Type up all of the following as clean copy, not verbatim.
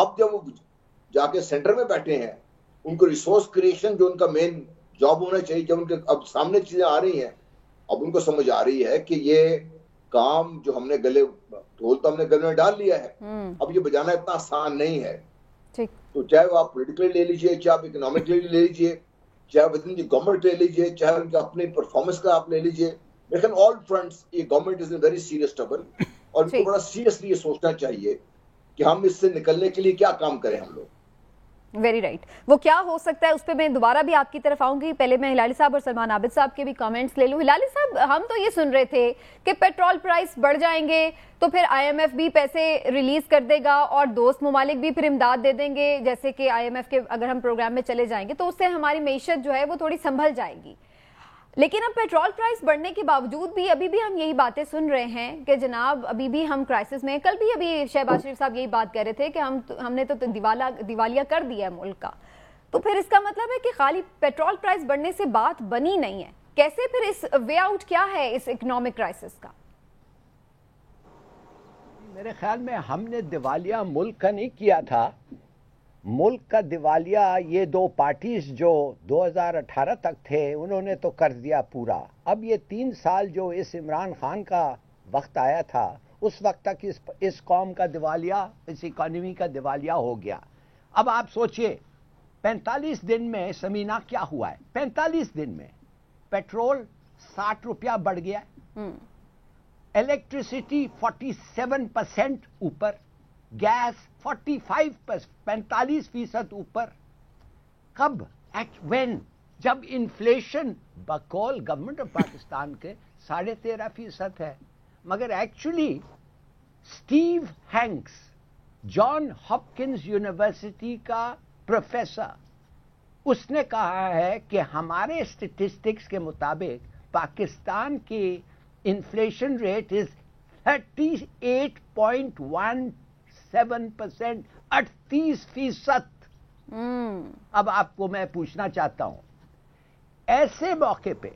اب جب وہ جا کے سینٹر میں بیٹھے ہیں, ان کو ریسورس کریشن جو ان کا مین جاب ہونا چاہیے, جب ان کے اب سامنے چیزیں آ رہی ہیں, اب ان کو سمجھ آ رہی ہے کہ یہ کام جو ہم نے ڈھول تو ہم نے گلے میں ڈال لیا ہے, اب یہ بجانا اتنا آسان نہیں ہے. تو چاہے وہ آپ پولیٹیکلی لے لیجئے, چاہے آپ اکنامکلی لے لیجئے, چاہے ود ان دی گورنمنٹ لے لیجئے, چاہے ان کا اپنی پرفارمنس کا آپ لے لیجئے, لیکن آل فرنٹس یہ government is a very serious trouble, اور ان کو بڑا سیریسلی یہ سوچنا چاہیے کہ ہم اس سے نکلنے کے لیے کیا کام کریں ہم لوگ. Very right. وہ کیا ہو سکتا ہے اس پہ میں دوبارہ بھی آپ کی طرف آؤں گی. پہلے میں ہلالی صاحب اور سلمان عابد صاحب کے بھی کامنٹس لے لوں. ہلالی صاحب, ہم تو یہ سن رہے تھے کہ پیٹرول پرائس بڑھ جائیں گے تو پھر آئی ایم ایف بھی پیسے ریلیز کر دے گا اور دوست ممالک بھی پھر امداد دے دیں گے, جیسے کہ آئی ایم ایف کے اگر ہم پروگرام میں چلے جائیں گے تو اس سے ہماری معیشت جو ہے وہ تھوڑی سنبھل جائے گی. لیکن اب پیٹرول پرائس بڑھنے کے باوجود بھی ابھی بھی ہم یہی باتیں سن رہے ہیں کہ جناب ابھی بھی ہم کرائسس میں. کل بھی ابھی شہباز شریف صاحب یہی بات کہہ رہے تھے کہ ہم نے تو دیوالیہ کر دیا ہے ملک کا. تو پھر اس کا مطلب ہے کہ خالی پیٹرول پرائس بڑھنے سے بات بنی نہیں ہے. کیسے پھر اس وے آؤٹ کیا ہے اس اکنامک کرائسس کا؟ میرے خیال میں ہم نے دیوالیہ ملک کا نہیں کیا تھا. ملک کا دیوالیہ یہ دو پارٹیز جو 2018 تک تھے انہوں نے تو کر دیا پورا. اب یہ 3 سال جو اس عمران خان کا وقت آیا تھا اس وقت تک اس قوم کا دیوالیہ, اس اکانومی کا دیوالیہ ہو گیا. اب آپ سوچئے 45 دن میں سمینہ کیا ہوا ہے. 45 دن میں پیٹرول 60 روپیہ بڑھ گیا, الیکٹریسٹی 47% اوپر, گیس 45% اوپر. کب؟ وین؟ جب انفلیشن بقول گورنمنٹ آف پاکستان کے 13.5% ہے, مگر ایکچولی اسٹیو ہینکس جان ہاپکنز یونیورسٹی کا پروفیسر, اس نے کہا ہے کہ ہمارے اسٹیٹسٹکس کے مطابق پاکستان کی انفلیشن ریٹ از 38.17%, 38%. اب آپ کو میں پوچھنا چاہتا ہوں, ایسے موقع پہ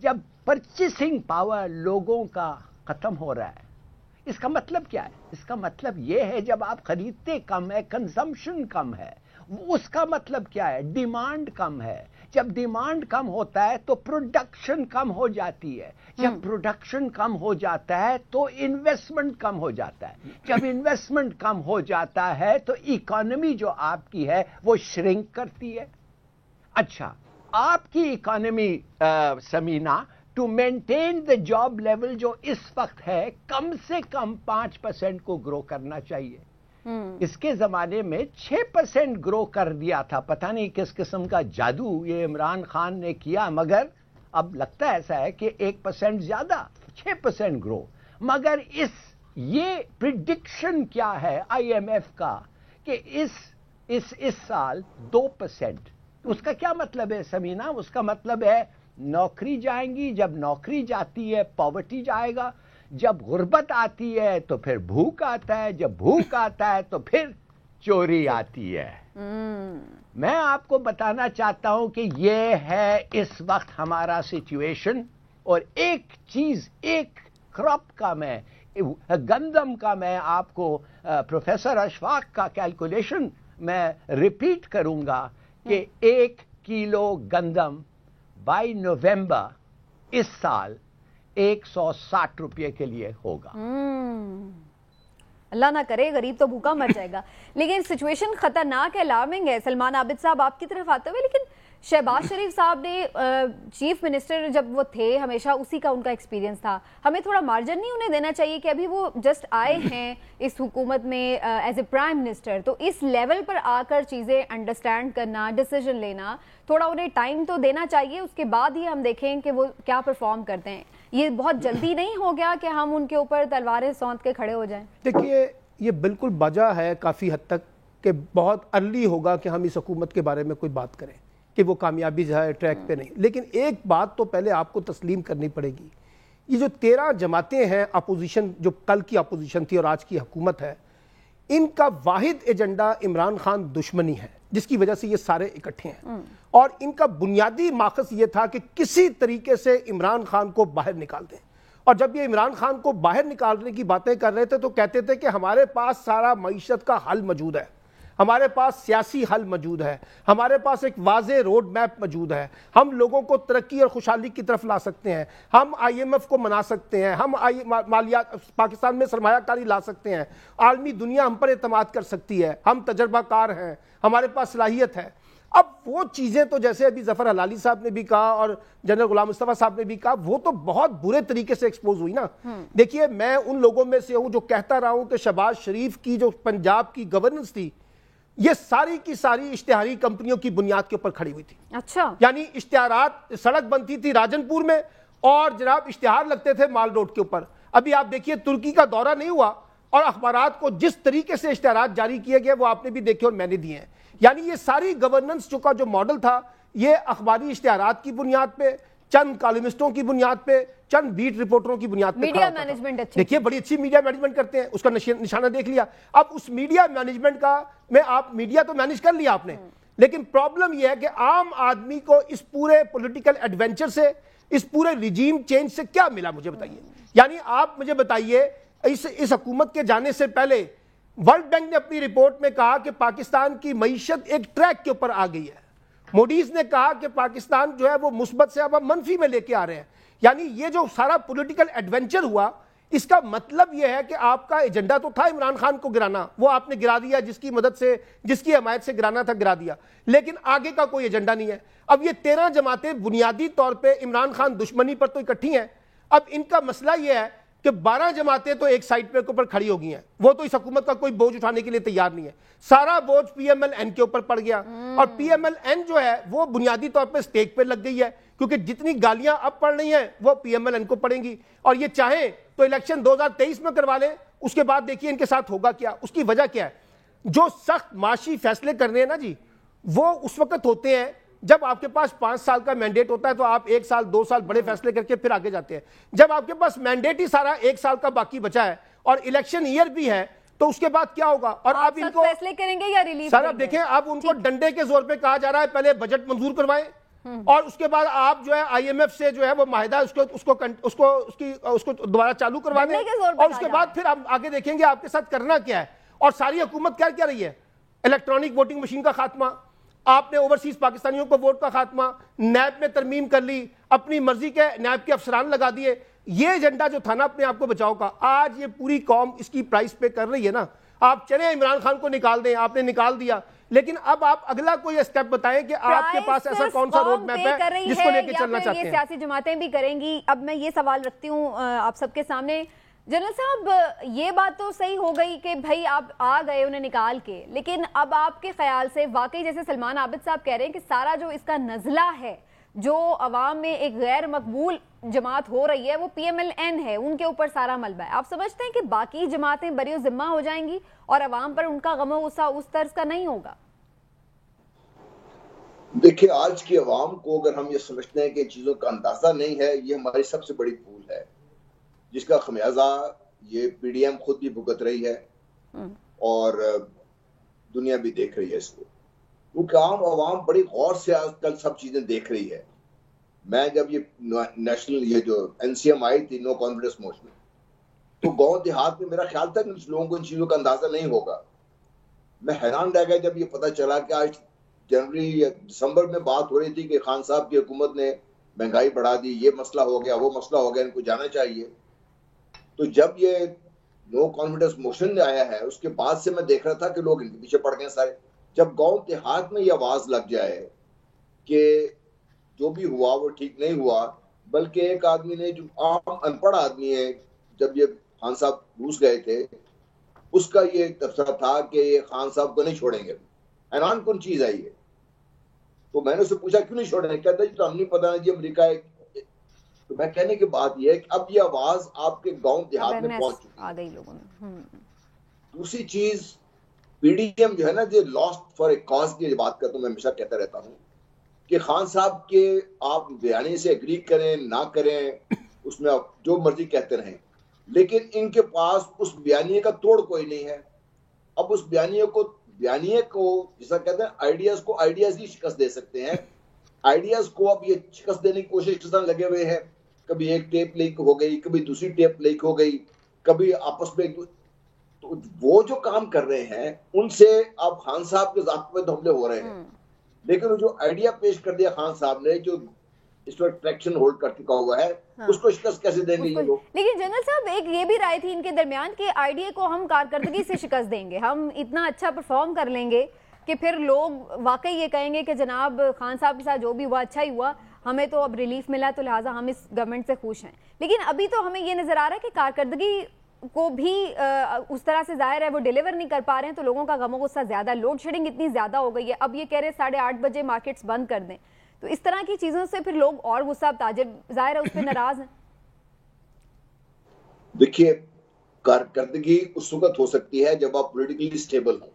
جب پرچیسنگ پاور لوگوں کا ختم ہو رہا ہے, اس کا مطلب کیا ہے؟ اس کا مطلب یہ ہے جب آپ خریدتے کم ہے, کنزمپشن کم ہے, اس کا مطلب کیا ہے؟ ڈیمانڈ کم ہے. جب ڈیمانڈ کم ہوتا ہے تو پروڈکشن کم ہو جاتی ہے. جب پروڈکشن کم ہو جاتا ہے تو انویسٹمنٹ کم ہو جاتا ہے. جب انویسٹمنٹ کم ہو جاتا ہے تو اکانومی جو آپ کی ہے وہ شرنک کرتی ہے. اچھا, آپ کی اکانومی سمینہ to maintain the job level جو اس وقت ہے کم سے کم 5% کو گرو کرنا چاہیے. اس کے زمانے میں 6% گرو کر دیا تھا. پتہ نہیں کس قسم کا جادو یہ عمران خان نے کیا, مگر اب لگتا ایسا ہے کہ 1% زیادہ, 6% گرو. مگر یہ پریڈکشن کیا ہے آئی ایم ایف کا کہ اس سال 2%. اس کا کیا مطلب ہے سمینہ؟ اس کا مطلب ہے نوکری جائیں گی, جب نوکری جاتی ہے پاورٹی جائے گا, جب غربت آتی ہے تو پھر بھوک آتا ہے, جب بھوک آتا ہے تو پھر چوری آتی ہے. میں آپ کو بتانا چاہتا ہوں کہ یہ ہے اس وقت ہمارا سچویشن. اور ایک چیز, ایک کراپ کا میں گندم کا میں آپ کو پروفیسر اشفاق کا کیلکولیشن میں ریپیٹ کروں گا کہ 1 کلو گندم بائی نومبر اس سال 160 روپے کے لیے ہوگا. اللہ نہ کرے, غریب تو بھوکا مر جائے گا. لیکن سچویشن خطرناک ہے, الارمنگ ہے. سلمان عابد صاحب آپ کی طرف آتے ہوئے, لیکن شہباز شریف صاحب نے چیف منسٹر جب وہ تھے ہمیشہ اسی کا ان کا ایکسپیرینس تھا. ہمیں تھوڑا مارجن نہیں انہیں دینا چاہیے کہ ابھی وہ جسٹ آئے ہیں اس حکومت میں ایز اے پرائم منسٹر, تو اس لیول پر آ کر چیزیں انڈرسٹینڈ کرنا, ڈیسیژن لینا, تھوڑا انہیں ٹائم تو دینا چاہیے. اس کے بعد ہی ہم دیکھیں کہ وہ کیا پرفارم کرتے ہیں. یہ بہت جلدی نہیں ہو گیا کہ ہم ان کے اوپر تلواریں سونت کے کھڑے ہو جائیں. دیکھیے یہ بالکل بجا ہے کافی حد تک کہ بہت ارلی ہوگا کہ ہم اس حکومت کے بارے میں کوئی بات کریں کہ وہ کامیابی جو ہے ٹریک پہ نہیں. لیکن ایک بات تو پہلے آپ کو تسلیم کرنی پڑے گی, یہ جو 13 جماعتیں ہیں اپوزیشن, جو کل کی اپوزیشن تھی اور آج کی حکومت ہے, ان کا واحد ایجنڈا عمران خان دشمنی ہے, جس کی وجہ سے یہ سارے اکٹھے ہیں. اور ان کا بنیادی ماخذ یہ تھا کہ کسی طریقے سے عمران خان کو باہر نکال دیں. اور جب یہ عمران خان کو باہر نکالنے کی باتیں کر رہے تھے تو کہتے تھے کہ ہمارے پاس سارا معیشت کا حل موجود ہے, ہمارے پاس سیاسی حل موجود ہے, ہمارے پاس ایک واضح روڈ میپ موجود ہے, ہم لوگوں کو ترقی اور خوشحالی کی طرف لا سکتے ہیں, ہم IMF کو منا سکتے ہیں, ہم مالیات پاکستان میں سرمایہ کاری لا سکتے ہیں, عالمی دنیا ہم پر اعتماد کر سکتی ہے, ہم تجربہ کار ہیں, ہمارے پاس صلاحیت ہے. اب وہ چیزیں تو جیسے ابھی ظفر حلالی صاحب نے بھی کہا اور جنرل غلام مصطفیٰ صاحب نے بھی کہا, وہ تو بہت برے طریقے سے ایکسپوز ہوئی نا. دیکھیے میں ان لوگوں میں سے ہوں جو کہتا رہا ہوں کہ شہباز شریف کی جو پنجاب کی گورننس تھی یہ ساری کی ساری اشتہاری کمپنیوں کی بنیاد کے اوپر کھڑی ہوئی تھی. اچھا, یعنی اشتہارات, سڑک بنتی تھی راجن پور میں اور جناب اشتہار لگتے تھے مال روڈ کے اوپر. ابھی آپ دیکھیے ترکی کا دورہ نہیں ہوا اور اخبارات کو جس طریقے سے اشتہارات جاری کیے گئے وہ آپ نے بھی دیکھے اور میں نے دیے ہیں. یعنی یہ ساری گورننس کا جو ماڈل تھا یہ اخباری اشتہارات کی بنیاد پہ, چند کالمسٹوں کی بنیاد پہ, چند بیٹ رپورٹروں کی بنیاد پہ. میڈیا مینجمنٹ اچھی, دیکھیے بڑی اچھی میڈیا مینجمنٹ کرتے ہیں, اس کا نشانہ دیکھ لیا. اب اس میڈیا مینجمنٹ کا میں آپ میڈیا تو مینج کر لیا آپ نے, لیکن پرابلم یہ ہے کہ عام آدمی کو اس پورے پولیٹیکل ایڈونچر سے, اس پورے ریجیم چینج سے کیا ملا مجھے بتائیے. یعنی آپ مجھے بتائیے اس حکومت کے جانے سے پہلے ورلڈ بینک نے اپنی رپورٹ میں کہا کہ پاکستان کی معیشت ایک ٹریک کے اوپر آ گئی ہے. موڈیز نے کہا کہ پاکستان جو ہے وہ مثبت سے اب ہم منفی میں لے کے آ رہے ہیں. یعنی یہ جو سارا پولیٹیکل ایڈونچر ہوا اس کا مطلب یہ ہے کہ آپ کا ایجنڈا تو تھا عمران خان کو گرانا, وہ آپ نے گرا دیا, جس کی مدد سے, جس کی حمایت سے گرانا تھا گرا دیا, لیکن آگے کا کوئی ایجنڈا نہیں ہے. اب یہ 13 جماعتیں بنیادی طور پہ عمران خان دشمنی پر تو اکٹھی ہیں. اب ان کا مسئلہ یہ ہے کہ 12 جماعتیں تو ایک سائٹ پہ اوپر کھڑی ہو گئی ہیں, وہ تو اس حکومت کا کوئی بوجھ اٹھانے کے لیے تیار نہیں ہے. سارا بوجھ PMLN کے اوپر پڑ گیا اور PMLN جو ہے وہ بنیادی طور پہ اسٹیک پہ لگ گئی ہے, کیونکہ جتنی گالیاں اب پڑ رہی ہیں وہ PMLN کو پڑیں گی. اور یہ چاہیں تو الیکشن 2023 میں کروا لیں, اس کے بعد دیکھیے ان کے ساتھ ہوگا کیا. اس کی وجہ کیا ہے, جو سخت معاشی فیصلے کرنے ہیں نا جی, وہ اس وقت ہوتے ہیں جب آپ کے پاس 5 سال کا مینڈیٹ ہوتا ہے تو آپ 1 سال 2 سال بڑے فیصلے کر کے پھر آگے جاتے ہیں. جب آپ کے پاس مینڈیٹ ہی سارا 1 سال کا باقی بچا ہے اور الیکشن ایئر بھی ہے تو اس کے بعد کیا ہوگا. اور آپ ان کو فیصلے کریں گے یا ریلیف سر, اب دیکھیں آپ ان کو ڈنڈے کے زور پہ کہا جا رہا ہے پہلے بجٹ منظور کروائیں اور اس کے بعد آپ جو ہے IMF سے جو ہے وہ معاہدہ اس کو دوبارہ چالو کروا دیں اور اس کے بعد پھر آپ آگے دیکھیں گے آپ کے ساتھ کرنا کیا ہے. اور ساری حکومت کیا رہی ہے, الیکٹرانک ووٹنگ مشین کا خاتمہ, آپ نے اوورسیز پاکستانیوں کو ووٹ کا خاتمہ, نیب میں ترمیم کر لی, اپنی مرضی کے نیب کے افسران لگا دیے. یہ ایجنڈا جو تھا نا اپنے آپ کو بچاؤ کا, آج یہ پوری قوم اس کی پرائس پے کر رہی ہے نا. آپ چلیں عمران خان کو نکال دیں, آپ نے نکال دیا, لیکن اب آپ اگلا کوئی اسٹیپ بتائیں کہ آپ کے پاس ایسا کون سا روڈ میپ ہے جس کو لے کے چلنا چاہتے ہیں. یہ سیاسی جماعتیں بھی کریں گی. اب میں یہ سوال رکھتی ہوں آپ سب کے سامنے, جنرل صاحب یہ بات تو صحیح ہو گئی کہ بھائی آپ آ گئے انہیں نکال کے, لیکن اب آپ کے خیال سے واقعی جیسے سلمان عابد صاحب کہہ رہے ہیں کہ سارا جو اس کا نزلہ ہے, جو عوام میں ایک غیر مقبول جماعت ہو رہی ہے وہ PMLN ہے, ان کے اوپر سارا ملبہ ہے. آپ سمجھتے ہیں کہ باقی جماعتیں بری و ذمہ ہو جائیں گی اور عوام پر ان کا غم و غصہ اس طرز کا نہیں ہوگا؟ دیکھیں آج کی عوام کو اگر ہم یہ سمجھتے ہیں کہ چیزوں کا اندازہ نہیں ہے, یہ ہماری سب سے بڑی بھول ہے, جس کا خمیازہ یہ PDM خود بھی بھگت رہی ہے اور دنیا بھی دیکھ رہی ہے اس کو, کیونکہ عوام بڑی غور سے آج کل سب چیزیں دیکھ رہی ہے. میں جب یہ نیشنل یہ جو NCM آئی تھی نو کانفیڈنس موشن, تو گاؤں دیہات میں میرا خیال تھا کہ لوگوں کو ان چیزوں کا اندازہ نہیں ہوگا. میں حیران رہ گیا جب یہ پتہ چلا کہ آج جنوری یا دسمبر میں بات ہو رہی تھی کہ خان صاحب کی حکومت نے مہنگائی بڑھا دی, یہ مسئلہ ہو گیا, وہ مسئلہ ہو گیا, ان کو جانا چاہیے. تو جب یہ نو کانفیڈنس موشن آیا ہے اس کے بعد سے میں دیکھ رہا تھا کہ لوگ ان کے پیچھے پڑ گئے سارے. جب گاؤں دیہات میں یہ آواز لگ جائے کہ جو بھی ہوا وہ ٹھیک نہیں ہوا, بلکہ ایک آدمی نے جو عام ان پڑھ آدمی ہے, جب یہ خان صاحب روس گئے تھے اس کا یہ تبصرہ تھا کہ یہ خان صاحب کو نہیں چھوڑیں گے. حیران کن چیز آئی ہے. تو میں نے اسے پوچھا کیوں نہیں چھوڑیں, کہتا جی تو ہم نہیں پتا جی امریکہ ہے. تو میں کہنے کی بات یہ ہے کہ اب یہ آواز آپ کے گاؤں دیہات میں پہنچ چکی ہے. دوسری چیز PDM جو ہے نا, جو لاسٹ فار اے کاز کی بات کرتا ہوں, میں ہمیشہ کہتا رہتا ہوں کہ خان صاحب کے آپ بیانے سے اگری کریں نہ کریں, اس میں آپ جو مرضی کہتے رہیں, لیکن ان کے پاس اس بیانیے کا توڑ کوئی نہیں ہے. اب اس بیانیے کو جیسا کہتے ہیں آئیڈیاز کو آئیڈیاز ہی شکست دے سکتے ہیں. آئیڈیاز کو اب یہ شکست دینے کی کوشش لگے ہوئے ہیں. کبھی ایک ٹیپ لیک ہو گئی, کبھی دوسری ٹیپ لیک ہو گئی, کبھی آپس میں. تو وہ جو کام کر رہے ہیں ان سے اب خان صاحب کے ذات پہ تو حملے ہو رہے ہیں, لیکن جو آئیڈیا پیش کر دیا خان صاحب نے, جو اس پر ٹریکشن ہولڈ کر چکا ہوا ہے, اس کو شکست کیسے دیں گے یہ لوگ؟ لیکن جنرل صاحب ایک یہ بھی رائے تھی ان کے درمیان کہ آئیڈیا کو ہم کارکردگی سے شکست دیں گے, ہم اتنا اچھا پرفارم کر لیں گے کہ پھر لوگ واقعی یہ کہیں گے کہ جناب خان صاحب کے ساتھ جو بھی ہوا اچھا ہی ہوا, ہمیں تو اب ریلیف ملا تو لہٰذا ہم اس گورنمنٹ سے خوش ہیں. لیکن ابھی تو ہمیں یہ نظر آ رہا ہے کہ کارکردگی کو بھی اس طرح سے ظاہر ہے وہ ڈیلیور نہیں کر پا رہے ہیں, تو لوگوں کا غم و غصہ زیادہ, لوڈ شیڈنگ اتنی زیادہ ہو گئی ہے, اب یہ کہہ رہے 8:30 بجے مارکیٹس بند کر دیں, تو اس طرح کی چیزوں سے پھر لوگ اور غصہ, اب تاجر ظاہر ہے اس پہ ناراض ہیں. دیکھیے کارکردگی اس وقت ہو سکتی ہے جب آپ پولیٹیکلی اسٹیبل ہوں.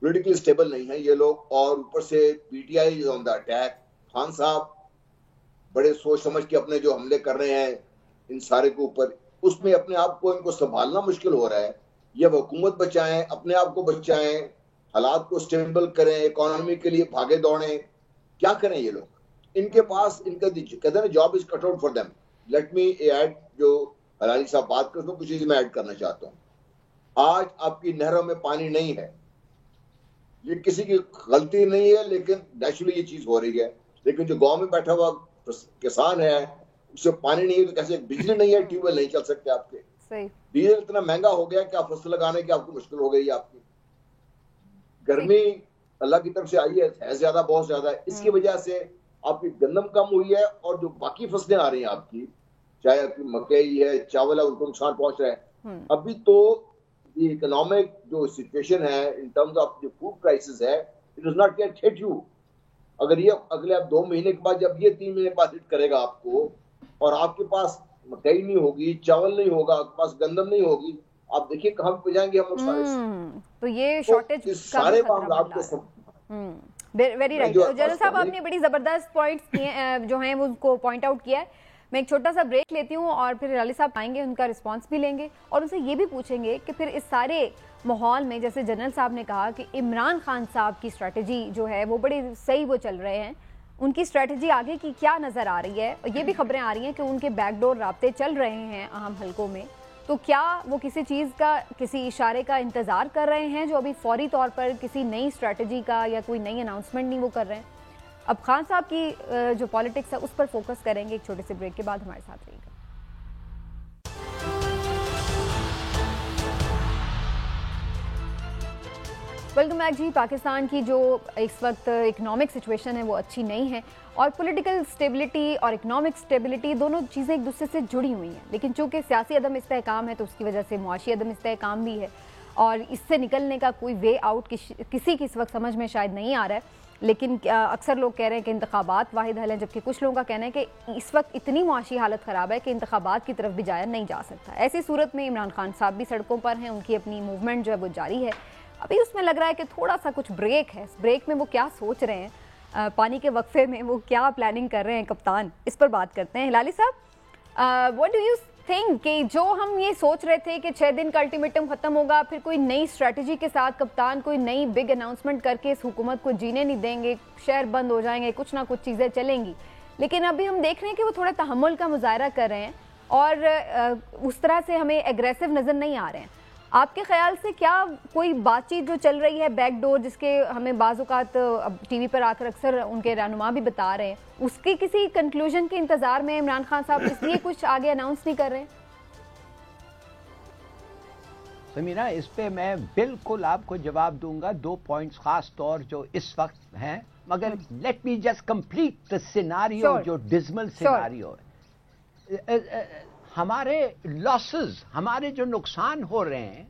پولیٹیکلی اسٹیبل نہیں ہیں یہ لوگ, اور اوپر سے P T I on the attack. Khan صاحب بڑے سوچ سمجھ کے اپنے جو حملے کر رہے ہیں ان سارے کے اوپر, اس میں اپنے آپ کو ان کو سنبھالنا مشکل ہو رہا ہے. یہ حکومت بچائیں, اپنے آپ کو بچائیں, حالات کو اسٹیبل کریں, اکانومی کے لیے بھاگے دوڑیں, کیا کریں یہ لوگ؟ ان کے پاس ان کا کہتے ہیں job is cut out for them. Let me add, جو حلالی صاحب بات کرتے ہیں کچھ چیز میں ایڈ کرنا چاہتا ہوں. آج آپ کی نہروں میں پانی نہیں ہے, یہ کسی کی غلطی نہیں ہے, لیکن نیچرلی یہ چیز ہو رہی ہے. لیکن جو گاؤں میں بیٹھا ہوا کسان ہے, اس سے پانی نہیں ہے تو کیسے, بجلی نہیں ہے, ٹیوب ویل نہیں چل سکتے آپ کے, ڈیزل اتنا مہنگا ہو گیا کہ آپ فصل لگانے کی آپ کو مشکل ہو گئی. آپ کی گرمی اللہ کی طرف سے آئی ہے زیادہ, بہت زیادہ. اس کی وجہ سے آپ کی گندم کم ہوئی ہے, اور جو باقی فصلیں آ رہی ہیں آپ کی, چاہے آپ کی مکئی ہے, چاول ہے, ان کو نقصان پہنچ رہا ہے. ابھی تو یہ اکنامک جو سچویشن ہے ان ٹرمز آف جو فوڈ پرائسز ہے, it does not get hit you. اگر یہ اگلے 2 مہینے کے بعد, جب یہ 3 مہینے کے بعد ہٹ کرے گا آپ کو, اور آپ کے پاس مکئی نہیں ہوگی, چاول نہیں ہوگا, آپ کے پاس گندم نہیں ہوگی, آپ دیکھیے کہاں پہ جائیں گے ہم لوگ سارے. تو یہ شارٹیج سارے معاملات کو ویری رائٹ. جنرل صاحب آپ نے بڑی زبردست پوائنٹس جو ہیں وہ کو پوائنٹ آؤٹ کیا ہے. میں ایک چھوٹا سا بریک لیتی ہوں اور پھر علی صاحب آئیں گے, ان کا رسپانس بھی لیں گے, اور ان سے یہ بھی پوچھیں گے کہ پھر اس سارے ماحول میں جیسے جنرل صاحب نے کہا کہ عمران خان صاحب کی اسٹریٹجی جو ہے وہ بڑی صحیح وہ چل رہے ہیں, ان کی اسٹریٹجی آگے کی کیا نظر آ رہی ہے. یہ بھی خبریں آ رہی ہیں کہ ان کے بیک ڈور رابطے چل رہے ہیں اہم حلقوں میں, تو کیا وہ کسی چیز کا, کسی اشارے کا انتظار کر رہے ہیں جو ابھی فوری طور پر کسی نئی اسٹریٹجی کا یا کوئی نئی اناؤنسمنٹ نہیں وہ کر رہے ہیں؟ اب خان صاحب کی جو پالیٹکس ہے اس پر فوکس کریں گے ایک چھوٹے سے بریک کے بعد. ہمارے ساتھ رہیے گا. ویلکم بیک جی. پاکستان کی جو اس وقت اکنامک سچویشن ہے وہ اچھی نہیں ہے, اور پولیٹیکل سٹیبلٹی اور اکنامک سٹیبلٹی دونوں چیزیں ایک دوسرے سے جڑی ہوئی ہیں, لیکن چونکہ سیاسی عدم استحکام ہے تو اس کی وجہ سے معاشی عدم استحکام بھی ہے, اور اس سے نکلنے کا کوئی وے آؤٹ کسی کی اس وقت سمجھ میں شاید نہیں آ رہا ہے. لیکن اکثر لوگ کہہ رہے ہیں کہ انتخابات واحد حل ہیں, جبکہ کچھ لوگوں کا کہنا ہے کہ اس وقت اتنی معاشی حالت خراب ہے کہ انتخابات کی طرف بھی جایا نہیں جا سکتا. ایسی صورت میں عمران خان صاحب بھی سڑکوں پر ہیں, ان کی اپنی موومنٹ جو ہے وہ جاری ہے. ابھی اس میں لگ رہا ہے کہ تھوڑا سا کچھ بریک ہے. اس بریک میں وہ کیا سوچ رہے ہیں, پانی کے وقفے میں وہ کیا پلاننگ کر رہے ہیں کپتان, اس پر بات کرتے ہیں. ہلالی صاحب, واٹ ڈو یو تھنک کہ جو ہم یہ سوچ رہے تھے کہ 6 دن کا الٹیمیٹم ختم ہوگا, پھر کوئی نئی اسٹریٹجی کے ساتھ کپتان کوئی نئی بگ اناؤنسمنٹ کر کے اس حکومت کو جینے نہیں دیں گے, شہر بند ہو جائیں گے, کچھ نہ کچھ چیزیں چلیں گی, لیکن ابھی ہم دیکھ رہے ہیں کہ وہ تھوڑا تحمل کا مظاہرہ کر رہے ہیں اور اس طرح سے ہمیں ایگریسو نظر نہیں آ رہے ہیں. آپ کے خیال سے کیا کوئی بات چیت جو چل رہی ہے بیک ڈور, جس کے ہمیں بعض اوقات ٹی وی پر آ کر اکثر ان کے رہنما بھی بتا رہے ہیں, اس کی کسی کنکلوژن کے انتظار میں عمران خان صاحب اس لیے کچھ آگے اناؤنس نہیں کر رہے ہیں؟ سمیرہ, اس پہ میں بالکل آپ کو جواب دوں گا. 2 پوائنٹس خاص طور جو اس وقت ہیں, مگر let me just complete the scenario جو ڈزمل سیناریو ہے. ہمارے لاسز, ہمارے جو نقصان ہو رہے ہیں,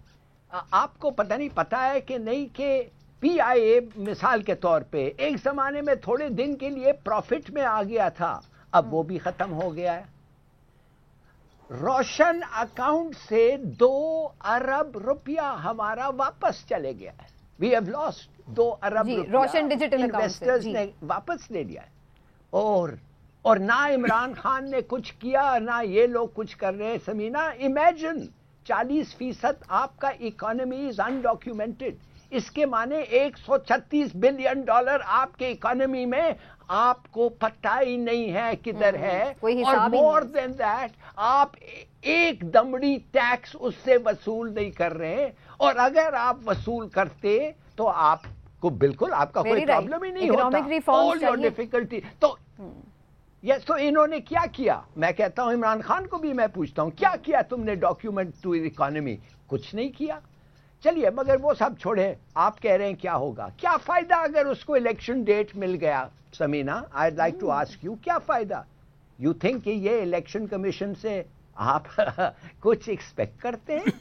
آپ کو پتہ نہیں پتا ہے کہ نہیں کہ پی آئی اے مثال کے طور پہ ایک زمانے میں تھوڑے دن کے لیے پروفٹ میں آ گیا تھا, اب وہ بھی ختم ہو گیا ہے. روشن اکاؤنٹ سے 2 ارب روپیہ ہمارا واپس چلے گیا ہے. وی ہیو لاسٹ 2 ارب روپیہ, روشن ڈیجیٹل انویسٹرز نے واپس لے لیا ہے. اور نہ عمران خان نے کچھ کیا, نہ یہ لوگ کچھ کر رہے ہیں. سمینا, امیجن 40% آپ کا اکانومی از انڈاکیومنٹڈ. اس کے معنی $136 بلین آپ کے اکانومی میں آپ کو پتہ ہی نہیں ہے کدھر ہے. اور مور دین دیٹ آپ ایک دمڑی ٹیکس اس سے وصول نہیں کر رہے, اور اگر آپ وصول کرتے تو آپ کو بالکل آپ کا کوئی پرابلم ہی نہیں ہوتا. All your difficulty. تو یس, تو انہوں نے کیا کیا؟ میں کہتا ہوں عمران خان کو بھی میں پوچھتا ہوں کیا کیا تم نے ڈاکیومنٹ ٹو اکانومی؟ کچھ نہیں کیا. چلیے مگر وہ سب چھوڑے, آپ کہہ رہے ہیں کیا ہوگا, کیا فائدہ اگر اس کو الیکشن ڈیٹ مل گیا؟ Samina, I like to ask you, کیا فائدہ؟ یو تھنک کہ یہ الیکشن کمیشن سے آپ کچھ ایکسپیکٹ کرتے ہیں؟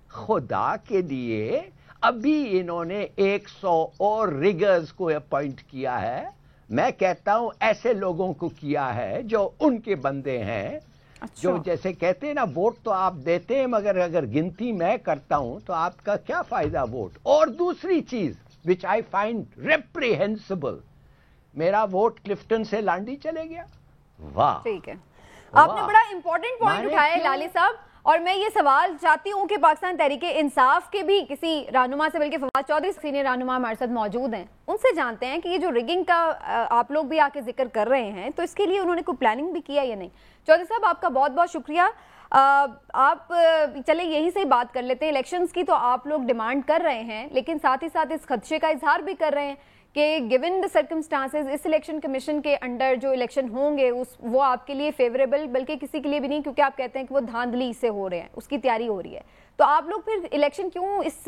خدا کے لیے ابھی انہوں نے 100 اور ریگرز کو اپوائنٹ کیا ہے. میں کہتا ہوں ایسے لوگوں کو کیا ہے جو ان کے بندے ہیں, جو جیسے کہتے ہیں نا ووٹ تو آپ دیتے ہیں مگر اگر گنتی میں کرتا ہوں تو آپ کا کیا فائدہ ووٹ. اور دوسری چیز وچ آئی فائنڈ ریپریہنسبل, میرا ووٹ کلفٹن سے لانڈی چلے گیا. واہ, ٹھیک ہے, آپ نے بڑا امپورٹنٹ پوائنٹ اٹھایا ہے لالی صاحب. اور میں یہ سوال چاہتی ہوں کہ پاکستان تحریک انصاف کے بھی کسی رہنما سے, بلکہ فواد چودھری سینئر رہنما ہمارے ساتھ موجود ہیں, ان سے جانتے ہیں کہ یہ جو ریگنگ کا آپ لوگ بھی آ کے ذکر کر رہے ہیں تو اس کے لیے انہوں نے کوئی پلاننگ بھی کیا یا نہیں. چودھری صاحب آپ کا بہت بہت شکریہ. آپ چلے یہیں سے ہی بات کر لیتے ہیں. الیکشنز کی تو آپ لوگ ڈیمانڈ کر رہے ہیں, لیکن ساتھ ہی ساتھ اس خدشے کا اظہار بھی کر رہے ہیں کہ گیون دا سرکمسٹانسز اس الیکشن کمیشن کے انڈر جو الیکشن ہوں گے وہ آپ کے لیے فیوریبل بلکہ کسی کے لیے بھی نہیں, کیونکہ آپ کہتے ہیں کہ وہ دھاندلی سے ہو رہے ہیں, اس کی تیاری ہو رہی ہے. تو آپ لوگ پھر الیکشن کیوں اس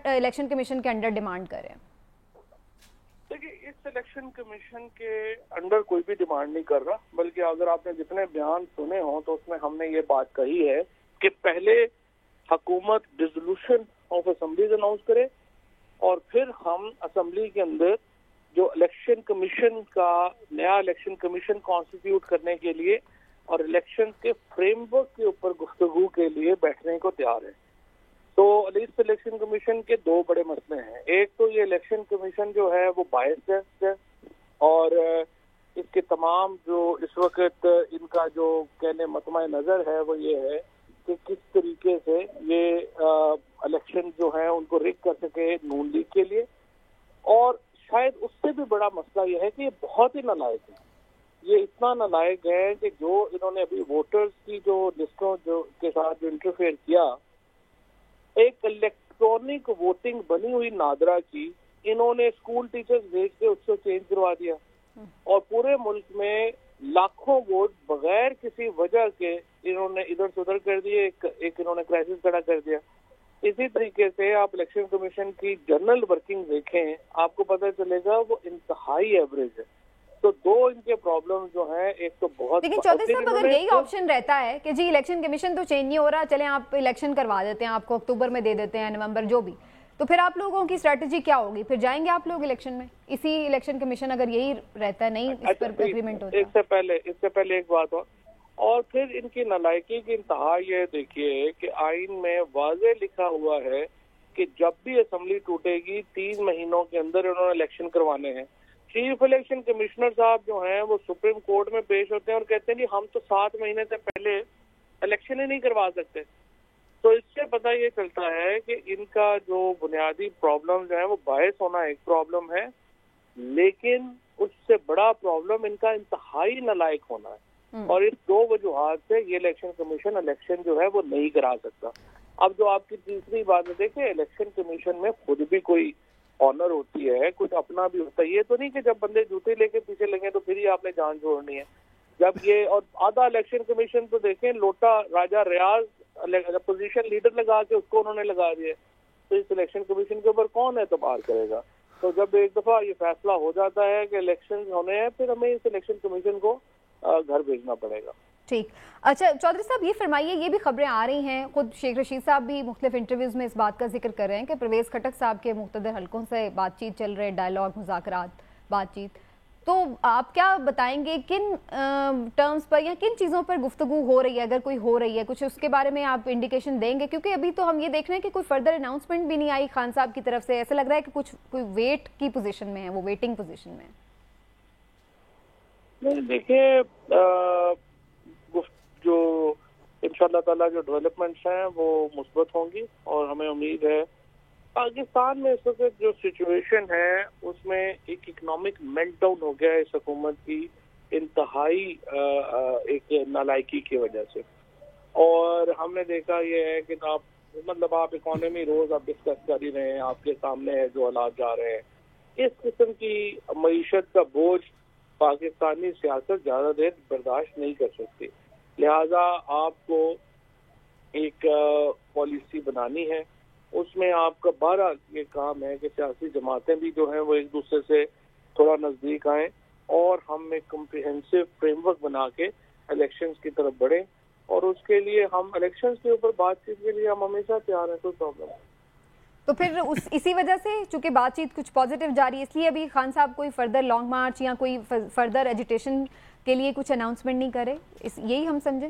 الیکشن کمیشن کے انڈر ڈیمانڈ کر رہے ہیں؟ دیکھیے, اس الیکشن کمیشن کے انڈر کوئی بھی ڈیمانڈ نہیں کر رہا, بلکہ اگر آپ نے جتنے بیان سنے ہوں تو اس میں ہم نے یہ بات کہی ہے کہ پہلے حکومت ڈیزولوشن آف اسمبلیز اناؤنس کرے, اور پھر ہم اسمبلی کے اندر جو الیکشن کمیشن کا نیا الیکشن کمیشن کانسٹیٹیوٹ کرنے کے لیے اور الیکشن کے فریم ورک کے اوپر گفتگو کے لیے بیٹھنے کو تیار ہے. تو اس الیکشن کمیشن کے دو بڑے مسئلے ہیں. ایک تو یہ الیکشن کمیشن جو ہے وہ بائسڈ ہے, اور اس کے تمام جو اس وقت ان کا جو کہنے مطمع نظر ہے وہ یہ ہے کہ کس طریقے سے یہ الیکشن جو ہیں ان کو ریگ کر سکے نون لیگ کے لیے. اور شاید اس سے بھی بڑا مسئلہ یہ ہے کہ یہ بہت ہی نالائق ہے. یہ اتنا نالائق ہے کہ جو انہوں نے ابھی ووٹرز کی جو لسٹوں جو کے ساتھ جو انٹرفیئر کیا, ایک الیکٹرانک ووٹنگ بنی ہوئی نادرا کی انہوں نے اسکول ٹیچرز بھیج کے اس کو چینج کروا دیا, اور پورے ملک میں لاکھوں ووٹ بغیر کسی وجہ کے انہوں نے ادھر سے ادھر کر دیے, ایک انہوں نے کرائسس کھڑا کر دیا. اسی طریقے سے آپ الیکشن کمیشن کی جنرل ورکنگ دیکھیں, آپ کو پتہ چلے گا وہ انتہائی ایوریج ہے. تو دو ان کے پرابلم جو ہیں, ایک تو بہت, لیکن چودھری صاحب اگر یہی آپشن رہتا ہے کہ جی الیکشن کمیشن تو چینج نہیں ہو رہا, چلیں آپ الیکشن کروا دیتے ہیں, آپ کو اکتوبر میں دے دیتے ہیں, نومبر جو بھی, تو پھر آپ لوگوں کی اسٹریٹجی کیا ہوگی؟ پھر جائیں گے آپ لوگ الیکشن میں اسی الیکشن کمیشن اگر یہی رہتا ہے, نہیں اس پر اگریمنٹ ہوتا ہے؟ اس سے پہلے ایک بات اور پھر ان کی نالائکی کی انتہا یہ دیکھیے کہ آئین میں واضح لکھا ہوا ہے کہ جب بھی اسمبلی ٹوٹے گی 3 مہینوں کے اندر انہوں نے الیکشن کروانے ہیں. چیف الیکشن کمشنر صاحب جو ہیں وہ سپریم کورٹ میں پیش ہوتے ہیں اور کہتے ہیں جی ہم تو 7 مہینے سے پہلے الیکشن ہی نہیں کروا سکتے. تو اس سے پتہ یہ چلتا ہے کہ ان کا جو بنیادی پرابلم جو ہے وہ باعث ہونا ایک پرابلم ہے, لیکن اس سے بڑا پرابلم ان کا انتہائی نالائق ہونا ہے. اور اس 2 وجوہات سے یہ الیکشن کمیشن الیکشن جو ہے وہ نہیں کرا سکتا. اب جو آپ کی تیسری بات ہے, دیکھیں الیکشن کمیشن میں خود بھی کوئی آنر ہوتی ہے, کچھ اپنا بھی ہوتا ہے. یہ تو نہیں کہ جب بندے جوتے لے کے پیچھے لگیں تو پھر ہی آپ نے جان چھوڑنی ہے. جب یہ اور آدھا الیکشن کمیشن تو دیکھیں لوٹا راجہ ریاض اپوزیشن لیڈر لگا کے اس کو انہوں نے لگا دیا, تو اس الیکشن کمیشن کے اوپر کون اعتبار کرے گا؟ تو جب ایک دفعہ یہ فیصلہ ہو جاتا ہے کہ الیکشن ہونے ہیں, پھر ہمیں اس الیکشن کمیشن کو گھر بھیجنا پڑے گا. ٹھیک. اچھا چودھری صاحب یہ فرمائیے, یہ بھی خبریں آ رہی ہیں, خود شیخ رشید صاحب بھی مختلف انٹرویوز میں اس بات کا ذکر کر رہے ہیں کہ پرویز خٹک صاحب کے مقتدر حلقوں سے بات چیت چل رہے, ڈائیلاگ, مذاکرات, بات چیت. تو آپ کیا بتائیں گے کن ٹرمز پر یا کن چیزوں پر گفتگو ہو رہی ہے, اگر کوئی ہو رہی ہے کچھ اس کے بارے میں آپ انڈیکیشن دیں گے؟ کیونکہ ابھی تو ہم یہ دیکھ رہے ہیں کہ کوئی فردر اناؤنسمنٹ بھی نہیں آئی خان صاحب کی طرف سے. ایسا لگ رہا ہے کہ کچھ کوئی ویٹ کی پوزیشن میں ہے, وہ ویٹنگ پوزیشن میں ہے. دیکھیے جو انشاءاللہ تعالیٰ جو ڈیولپمنٹس ہیں وہ مثبت ہوں گی, اور ہمیں امید ہے پاکستان میں اس وقت جو سچویشن ہے اس میں ایک اکنامک میلٹ ڈاؤن ہو گیا ہے اس حکومت کی انتہائی ایک نالائکی کی وجہ سے. اور ہم نے دیکھا یہ ہے کہ آپ اکانومی روز آپ ڈسکس کر ہی رہے ہیں, آپ کے سامنے ہے جو حالات جا رہے ہیں. اس قسم کی معیشت کا بوجھ پاکستانی سیاست زیادہ دیر برداشت نہیں کر سکتی. لہذا آپ کو ایک پالیسی بنانی ہے, اس میں آپ کا بہرحال یہ کام ہے کہ سیاسی جماعتیں بھی جو ہیں وہ ایک دوسرے سے تھوڑا نزدیک آئیں اور ہم ایک کمپریہنسو فریم ورک بنا کے الیکشنز کی طرف بڑھیں. اور اس کے لیے ہم الیکشنز کے اوپر بات چیت کے لیے ہم ہمیشہ تیار ہیں, کوئی پرابلم نہیں. تو پھر اسی وجہ سے چونکہ بات چیت کچھ پازیٹیو جاری ہے, اس لیے ابھی خان صاحب کوئی فردر لانگ مارچ یا کوئی فردر ایجیٹیشن کے لیے کچھ اناؤنسمنٹ نہیں کرے, یہی ہم سمجھیں؟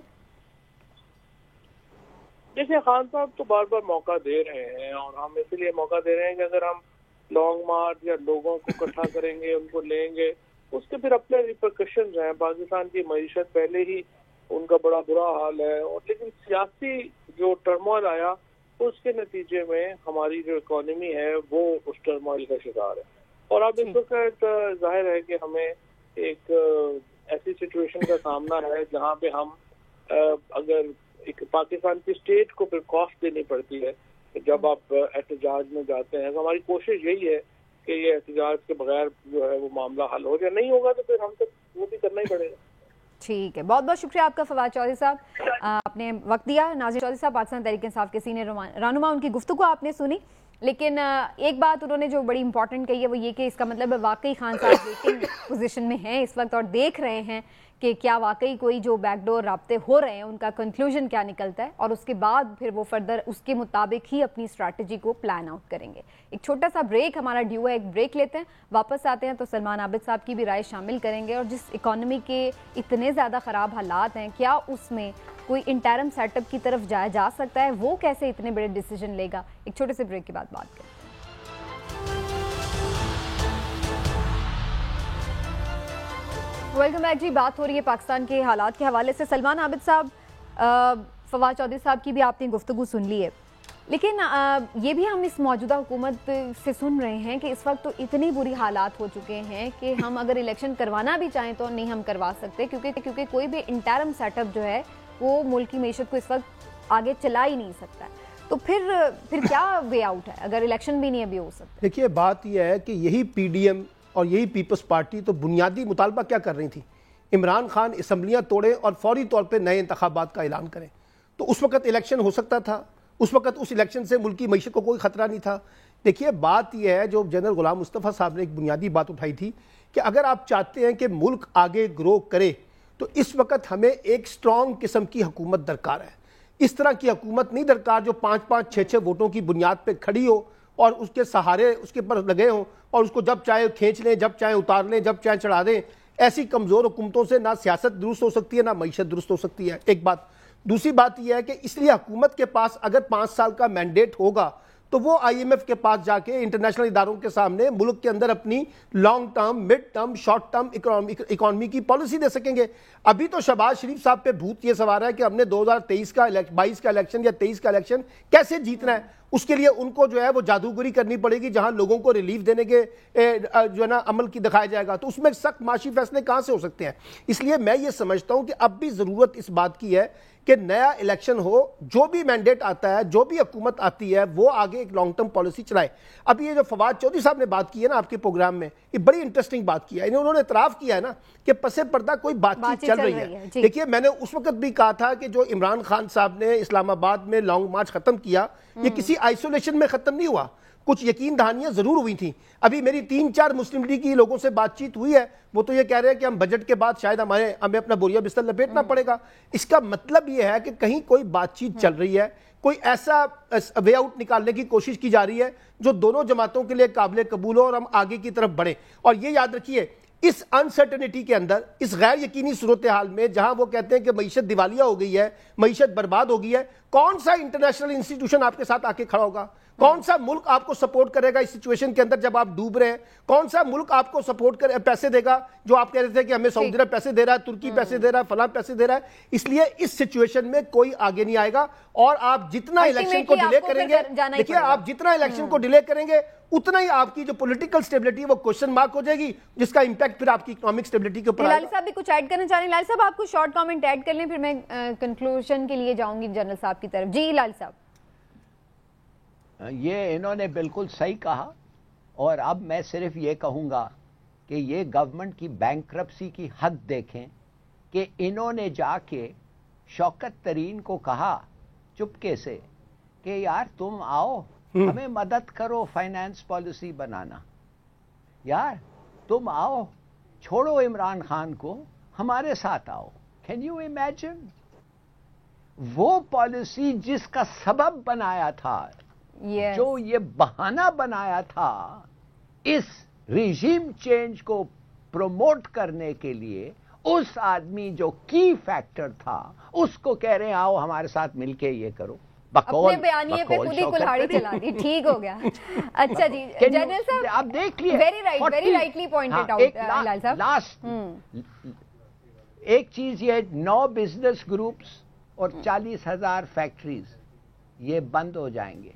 دیکھیں خان صاحب تو بار بار موقع دے رہے ہیں اور ہم اس لیے موقع دے رہے ہیں کہ اگر ہم لانگ مارچ یا لوگوں کو اکٹھا کریں گے, ان کو لیں گے, اس کے پھر اپنے ریپرکشنز ہیں. پاکستان کی معیشت پہلے ہی ان کا بڑا برا حال ہے, اور لیکن سیاسی جو ٹرموائل آیا اس کے نتیجے میں ہماری جو اکانومی ہے وہ اس ٹرموائل کا شکار ہے. اور اب اس وقت ظاہر ہے کہ ہمیں ایک ایسی سچویشن کا سامنا ہے جہاں پہ ہم اگر ایک پاکستان کی اسٹیٹ کو پھر کاسٹ دینی پڑتی ہے جب آپ احتجاج میں جاتے ہیں. تو ہماری کوشش یہی ہے کہ یہ احتجاج کے بغیر جو ہے وہ معاملہ حل ہو جائے. نہیں ہوگا تو پھر ہم تک وہ بھی کرنا ہی پڑے گا. ٹھیک ہے, بہت بہت شکریہ آپ کا فواد چودھری صاحب, آپ نے وقت دیا. ناظر چودھری صاحب پاکستان تحریک انصاف کے سینئر رہنما, ان کی گفتگو آپ نے سنی, لیکن ایک بات انہوں نے جو بڑی امپورٹنٹ کہی ہے وہ یہ کہ اس کا مطلب ہے واقعی خان صاحب ویٹنگ پوزیشن میں ہیں اس وقت اور دیکھ رہے ہیں کہ کیا واقعی کوئی جو بیک ڈور رابطے ہو رہے ہیں ان کا کنکلوژن کیا نکلتا ہے, اور اس کے بعد پھر وہ فردر اس کے مطابق ہی اپنی اسٹریٹجی کو پلان آؤٹ کریں گے. ایک چھوٹا سا بریک ہمارا ڈیو ہے, ایک بریک لیتے ہیں, واپس آتے ہیں تو سلمان عابد صاحب کی بھی رائے شامل کریں گے, اور جس اکانومی کے اتنے زیادہ خراب حالات ہیں کیا اس میں کوئی انٹرم سیٹ اپ کی طرف جایا جا سکتا ہے, وہ کیسے اتنے بڑے ڈیسیجن لے گا. ایک چھوٹے سے بریک کے بعد بات کریں. ویلکم بیک جی. بات ہو رہی ہے پاکستان کے حالات کے حوالے سے. سلمان عابد صاحب, فواد چودھری صاحب کی بھی آپ نے گفتگو سن لی ہے, لیکن یہ بھی ہم اس موجودہ حکومت سے سن رہے ہیں کہ اس وقت تو اتنی بری حالات ہو چکے ہیں کہ ہم اگر الیکشن کروانا بھی چاہیں تو نہیں ہم کروا سکتے, کیونکہ کوئی بھی انٹرم سیٹ اپ جو ہے وہ ملک کی معیشت کو اس وقت آگے چلا ہی نہیں سکتا. تو پھر کیا وے آؤٹ ہے اگر الیکشن بھی نہیں ابھی ہو سکتا؟ دیکھیے بات یہ ہے کہ یہی پی ڈی ایم اور یہی پیپلز پارٹی تو بنیادی مطالبہ کیا کر رہی تھی, عمران خان اسمبلیاں توڑیں اور فوری طور پہ نئے انتخابات کا اعلان کریں. تو اس وقت الیکشن ہو سکتا تھا, اس وقت اس الیکشن سے ملک کی معیشت کو کوئی خطرہ نہیں تھا. دیکھیے بات یہ ہے, جو جنرل غلام مصطفیٰ صاحب نے ایک بنیادی بات اٹھائی تھی کہ اگر آپ چاہتے ہیں کہ ملک آگے گرو کرے تو اس وقت ہمیں ایک سٹرونگ قسم کی حکومت درکار ہے. اس طرح کی حکومت نہیں درکار جو 5-5, 6-6 ووٹوں کی بنیاد پہ کھڑی ہو اور اس کے سہارے اس کے پر لگے ہوں اور اس کو جب چاہے کھینچ لیں, جب چاہے اتار لیں, جب چاہے چڑھا دیں. ایسی کمزور حکومتوں سے نہ سیاست درست ہو سکتی ہے نہ معیشت درست ہو سکتی ہے. ایک بات. دوسری بات یہ ہے کہ اس لیے حکومت کے پاس اگر 5 سال کا مینڈیٹ ہوگا تو وہ آئی ایم ایف کے پاس جا کے انٹرنیشنل اداروں کے سامنے ملک کے اندر اپنی long term, mid term, short term economy کی پالیسی دے سکیں گے. ابھی تو شہباز شریف صاحب پہ بھوت یہ سوار ہے کہ ہم نے 2023 کا 22 کا الیکشن یا 23 کا الیکشن کیسے جیتنا ہے. اس کے لیے ان کو جو ہے وہ جادوگری کرنی پڑے گی جہاں لوگوں کو ریلیف دینے کے جو ہے نا عمل کی دکھایا جائے گا. تو اس میں سخت معاشی فیصلے کہاں سے ہو سکتے ہیں. اس لیے میں یہ سمجھتا ہوں کہ اب بھی ضرورت اس بات کی ہے کہ نیا الیکشن ہو, جو بھی مینڈیٹ آتا ہے, جو بھی حکومت آتی ہے وہ آگے ایک لانگ ٹرم پالیسی چلائے. اب یہ جو فواد چودھری صاحب نے بات کی ہے نا آپ کے پروگرام میں, یہ بڑی انٹرسٹنگ بات کی ہے. انہوں نے اعتراف کیا ہے نا کہ پس پردہ کوئی بات چیت چل رہی ہے. دیکھیے میں نے اس وقت بھی کہا تھا کہ جو عمران خان صاحب نے اسلام آباد میں لانگ مارچ ختم کیا, یہ کسی آئسولیشن میں ختم نہیں ہوا, کچھ یقین دہانیاں ضرور ہوئی تھیں. ابھی میری 3-4 مسلم لیگ کی لوگوں سے بات چیت ہوئی ہے, وہ تو یہ کہہ رہے ہیں کہ ہم بجٹ کے بعد شاید ہمیں اپنا بوریا بستر لپیٹنا پڑے گا. اس کا مطلب یہ ہے کہ کہیں کوئی بات چیت چل رہی ہے, کوئی ایسا وے آؤٹ نکالنے کی کوشش کی جا رہی ہے جو دونوں جماعتوں کے لیے قابل قبول ہو اور ہم آگے کی طرف بڑھیں. اور یہ یاد رکھیے اس انسرٹنٹی کے اندر, اس غیر یقینی صورتحال میں جہاں وہ کہتے ہیں کہ معیشت دیوالیہ ہو گئی ہے, معیشت برباد ہو گئی ہے, کون سا انٹرنیشنل انسٹیٹیوشن آپ کے ساتھ آ کے کھڑا ہوگا؟ کون سا ملک آپ کو سپورٹ کرے گا اس سچویشن کے اندر جب آپ ڈوب رہے ہیں؟ کون سا ملک آپ کو سپورٹ کرے پیسے دے گا؟ جو آپ کہہ رہے تھے کہ ہمیں سعودی عرب پیسے دے رہا ہے، ترکی پیسے دے رہا ہے، فلاں پیسے دے رہا ہے. اس لیے اس سچویشن میں کوئی آگے نہیں آئے گا. اور آپ جتنا الیکشن کو ڈیلے کریں گے، دیکھیے آپ جتنا الیکشن کو ڈیلے کریں گے اتنا ہی آپ کی جو پولیٹیکل سٹیبلٹی وہ کوشچن مارک ہو جائے گی، جس کا امپیکٹ پھر آپ کی اکنامک سٹیبلٹی کے اوپر آئے گا. لال صاحب بھی کچھ ایڈ کرنا چاہ رہے ہیں؟ لال صاحب آپ کو شارٹ کامنٹ ایڈ کر لیں، پھر میں کنکلوژن کے لیے جاؤں گی جنرل صاحب کی طرف. جی لال صاحب. یہ انہوں نے بالکل صحیح کہا، اور اب میں صرف یہ کہوں گا کہ یہ گورنمنٹ کی بینکرپسی کی حد دیکھیں کہ انہوں نے جا کے شوکت ترین کو کہا چپکے سے کہ یار تم آؤ ہمیں مدد کرو فائنانس پالیسی بنانا، یار تم آؤ چھوڑو عمران خان کو ہمارے ساتھ آؤ. کین یو امیجن وہ پالیسی جس کا سبب بنایا تھا، جو یہ بہانہ بنایا تھا اس ریجیم چینج کو پروموٹ کرنے کے لیے، اس آدمی جو کی فیکٹر تھا اس کو کہہ رہے ہیں آؤ ہمارے ساتھ مل کے یہ کرو. اپنے بیانیے پہ خود ہی کلہاڑی چلا دی. ٹھیک ہو گیا. اچھا جی جنرل صاحب آپ دیکھ لیے، ویری رائٹلی پوائنٹڈ آؤٹ لال صاحب. لاسٹ ایک چیز یہ 9 بزنس گروپس اور 40,000 فیکٹریز یہ بند ہو جائیں گے.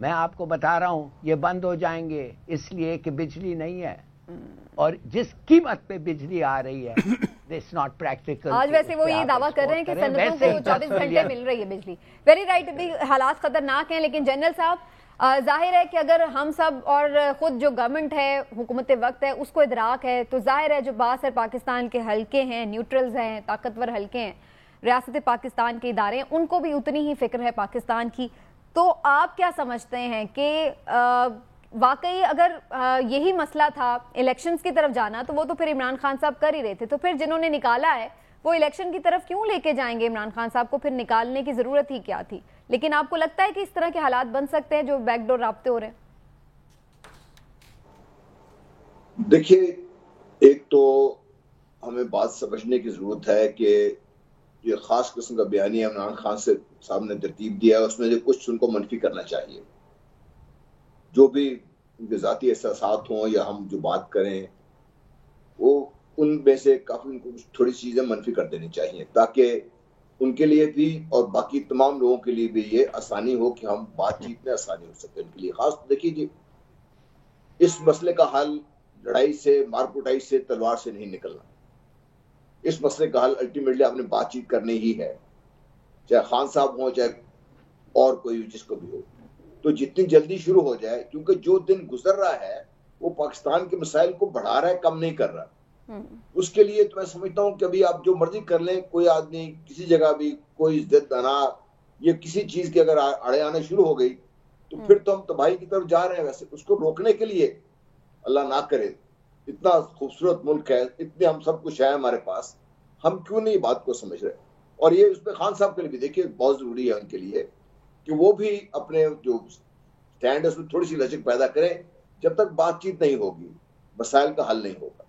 میں آپ کو بتا رہا ہوں یہ بند ہو جائیں گے اس لیے کہ بجلی نہیں ہے، اور جس قیمت پہ بجلی آ رہی ہے it's not practical. آج ویسے وہ یہ دعویٰ کر رہے ہیں کہ صنعتوں کو 24 گھنٹے مل رہی ہے بجلی. Very right. ابھی حالات خطرناک ہیں، لیکن جنرل صاحب ظاہر ہے کہ اگر ہم سب اور خود جو گورنمنٹ ہے، حکومت وقت ہے، اس کو ادراک ہے، تو ظاہر ہے جو بااثر پاکستان کے حلقے ہیں، نیوٹرلز ہیں، طاقتور حلقے ہیں، ریاست پاکستان کے ادارے ہیں، ان کو بھی اتنی ہی فکر ہے پاکستان کی. تو آپ کیا سمجھتے ہیں کہ واقعی اگر یہی مسئلہ تھا الیکشنز کی طرف جانا، تو وہ تو پھر عمران خان صاحب کر ہی رہے تھے، تو پھر جنہوں نے نکالا ہے وہ الیکشن کی طرف کیوں لے کے جائیں گے عمران خان صاحب کو؟ پھر نکالنے کی ضرورت ہی کیا تھی؟ لیکن آپ کو لگتا ہے کہ اس طرح کے حالات بن سکتے ہیں جو بیک ڈور رابطے ہو رہے ہیں؟ دیکھیے، ایک تو ہمیں بات سمجھنے کی ضرورت ہے کہ یہ خاص قسم کا بیانیہ عمران خان سے صاحب نے ترتیب دیا ہے، اس میں سے کچھ ان کو منفی کرنا چاہیے. جو بھی ان کے ذاتی احساسات ہوں یا ہم جو بات کریں، وہ ان میں سے کافی ان کو تھوڑی چیزیں منفی کر دینی چاہیے، تاکہ ان کے لیے بھی اور باقی تمام لوگوں کے لیے بھی یہ آسانی ہو کہ ہم بات چیت میں آسانی ہو سکے ان کے لیے. خاص دیکھیے جی، اس مسئلے کا حل لڑائی سے، مار کٹائی سے، تلوار سے نہیں نکلنا. اس مسئلے کا حل الٹیمیٹلی آپ نے بات چیت کرنی ہی ہے، چاہے خان صاحب ہوں چاہے اور کوئی جس کو بھی ہو. تو جتنی جلدی شروع ہو جائے، کیونکہ جو دن گزر رہا ہے وہ پاکستان کے مسائل کو بڑھا رہا ہے، کم نہیں کر رہا. اس کے لیے تو میں سمجھتا ہوں کہ ابھی آپ جو مرضی کر لیں، کوئی آدمی کسی جگہ بھی کوئی ضد انا یا کسی چیز کے اگر اڑے آنے شروع ہو گئی تو پھر تو ہم تباہی کی طرف جا رہے ہیں. ویسے اس کو روکنے کے لیے اللہ نہ کرے، اتنا خوبصورت ملک ہے، اتنے ہم سب کچھ ہے ہمارے پاس، ہم کیوں نہیں بات کو سمجھ رہے؟ اور یہ اس پہ خان صاحب کے لیے بھی دیکھیے بہت ضروری ہے ان کے لیے کہ وہ بھی اپنے جو سٹینڈ ہے اس میں تھوڑی سی لچک پیدا کریں. جب تک بات چیت نہیں ہوگی مسائل کا حل نہیں ہوگا.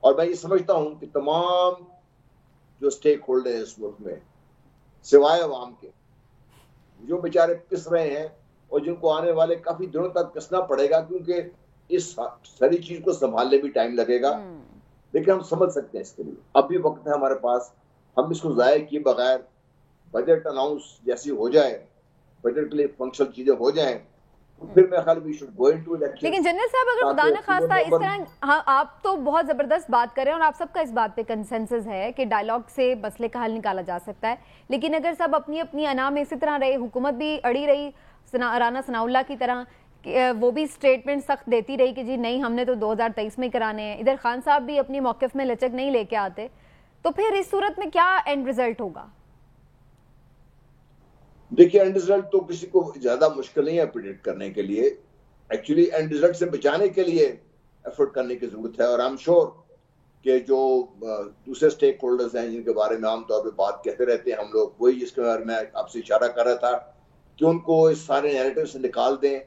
اور میں یہ سمجھتا ہوں کہ تمام جو اسٹیک ہولڈر ہیں اس ملک میں، سوائے عوام کے، جو بیچارے پس رہے ہیں اور جن کو آنے والے کافی دنوں تک پسنا پڑے گا، کیونکہ اس ساری چیز کو سنبھالنے بھی ٹائم لگے گا، لیکن ہم سمجھ سکتے ہیں اس کے لیے اب بھی وقت ہے ہمارے پاس. ہم اس کو ضائع کیے بغیر بجٹ اناؤنس جیسی ہو جائے، بجٹ کے لیے فنکشنل چیزیں ہو جائیں، پھر میں خیال بھی شوڈ گو انٹو الیکشن. لیکن جنرل صاحب اگر خدا نہ خواستہ اس طرح، آپ تو بہت زبردست بات کر رہے ہیں اور آپ سب کا اس بات پہ کنسنسس ہے کہ ڈائیلاگ سے مسئلے کا حل نکالا جا سکتا ہے، لیکن اگر سب اپنی اپنی انا میں اسی طرح رہے، حکومت بھی اڑی رہی رانا ثناء اللہ کی طرح، وہ بھی سٹیٹمنٹ سخت دیتی رہی کہ جی نہیں ہم نے تو 2023 میں کرانے ہیں، ادھر خان صاحب بھی اپنی موقف میں لچک نہیں لے کے آتے، تو پھر اس صورت میں کیا اینڈ ریزلٹ ہوگا؟ دیکھیے، اینڈ ریزلٹ تو کسی کو زیادہ مشکل نہیں ہے پریڈکٹ کرنے کے لیے. ایکچولی اینڈ ریزلٹ سے بچانے کے لیے ایفرٹ کرنے کی ضرورت ہے، اور آئی ایم شیور کہ جو دوسرے اسٹیک ہولڈرز ہیں جن کے بارے میں عام طور پہ بات کہتے رہتے ہیں ہم لوگ، وہی جس کے بارے میں آپ سے اشارہ کر رہا تھا کہ ان کو اس سارے نیریٹو سے نکال دیں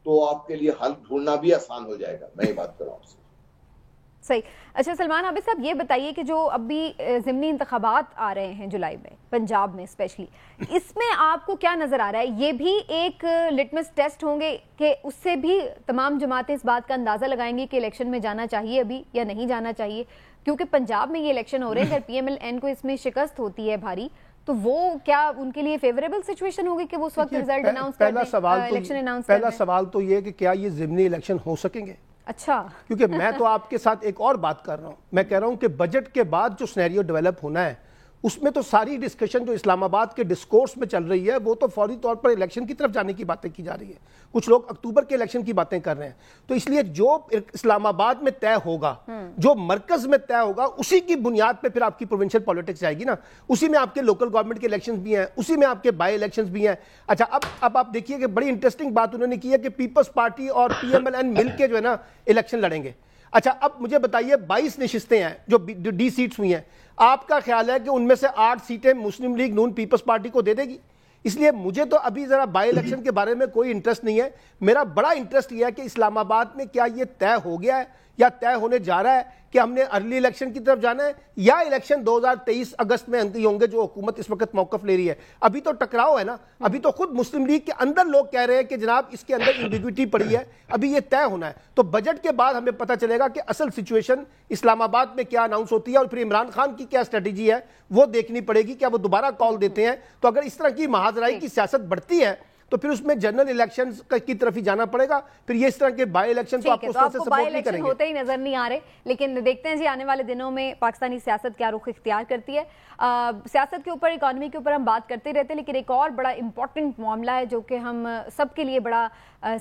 تو آپ کے لیے حل ڈھونڈنا بھی آسان ہو جائے گا. میں یہ بات کر رہا ہوں آپ سے. صحیح. اچھا سلمان عابد صاحب یہ بتائیے کہ جو ابھی ضمنی انتخابات آ رہے ہیں جولائی میں پنجاب میں اسپیشلی، اس میں آپ کو کیا نظر آ رہا ہے؟ یہ بھی ایک لٹمس ٹیسٹ ہوں گے کہ اس سے بھی تمام جماعتیں اس بات کا اندازہ لگائیں گی کہ الیکشن میں جانا چاہیے ابھی یا نہیں جانا چاہیے؟ کیونکہ پنجاب میں یہ الیکشن ہو رہے ہیں، اگر پی ایم ایل این کو اس میں شکست ہوتی ہے بھاری تو وہ کیا ان کے لیے فیوریبل سچویشن ہوگی کہ وہ اس وقت رزلٹ اناؤنس کر دیں، الیکشن اناؤنس کر دیں؟ پہلا سوال تو یہ کہ کیا یہ ضمنی الیکشن ہو سکیں گے؟ اچھا، کیونکہ میں تو آپ کے ساتھ ایک اور بات کر رہا ہوں، میں کہہ رہا ہوں کہ بجٹ کے بعد جو سینیریو ڈیولپ ہونا ہے اس میں تو ساری ڈسکشن جو اسلام آباد کے ڈسکورس میں چل رہی ہے وہ تو فوری طور پر الیکشن کی طرف جانے کی باتیں کی جا رہی ہیں. کچھ لوگ اکتوبر کے الیکشن کی باتیں کر رہے ہیں. تو اس لیے جو اسلام آباد میں طے ہوگا، جو مرکز میں طے ہوگا، اسی کی بنیاد پہ پھر آپ کی پروونشل پالیٹکس جائے گی نا. اسی میں آپ کے لوکل گورنمنٹ کے الیکشنز بھی ہیں، اسی میں آپ کے بائی الیکشنز بھی ہیں. اچھا اب آپ دیکھیے کہ بڑی انٹرسٹنگ بات انہوں نے کی ہے کہ پیپلز پارٹی اور پی ایم ایل این مل کے جو ہے نا الیکشن لڑیں گے. اچھا اب مجھے بتائیے 22 نشستیں ہیں جو ڈی سیٹس ہوئی ہیں، آپ کا خیال ہے کہ ان میں سے 8 سیٹیں مسلم لیگ نون پیپلز پارٹی کو دے دے گی؟ اس لیے مجھے تو ابھی ذرا بائی الیکشن کے بارے میں کوئی انٹرسٹ نہیں ہے. میرا بڑا انٹرسٹ یہ ہے کہ اسلام آباد میں کیا یہ طے ہو گیا ہے یا طے ہونے جا رہا ہے کہ ہم نے ارلی الیکشن کی طرف جانا ہے یا الیکشن 2023 اگست میں ہوں گے جو حکومت اس وقت موقف لے رہی ہے. ابھی تو ٹکراؤ ہے نا، ابھی تو خود مسلم لیگ کے اندر لوگ کہہ رہے ہیں کہ جناب اس کے اندر ایمبیگوٹی پڑی ہے، ابھی یہ طے ہونا ہے. تو بجٹ کے بعد ہمیں پتہ چلے گا کہ اصل سچویشن اسلام آباد میں کیا اناؤنس ہوتی ہے اور پھر عمران خان کی کیا اسٹریٹجی ہے وہ دیکھنی پڑے گی. کیا وہ دوبارہ کال دیتے ہیں؟ تو اگر اس طرح کی محاذرائی کی سیاست بڑھتی ہے تو پھر اس میں جنرل الیکشنز کی طرف ہی جانا پڑے گا. پھر یہ اس طرح کے بائی الیکشن تو آپ کو اس طرح سے سپورٹ نہیں کریں گے. ہوتے ہی نظر نہیں آ رہے، لیکن دیکھتے ہیں جی آنے والے دنوں میں پاکستانی سیاست کیا رخ اختیار کرتی ہے. سیاست کے اوپر، اکانومی کے اوپر ہم بات کرتے رہتے ہیں، لیکن ایک اور بڑا امپورٹنٹ معاملہ ہے جو کہ ہم سب کے لیے بڑا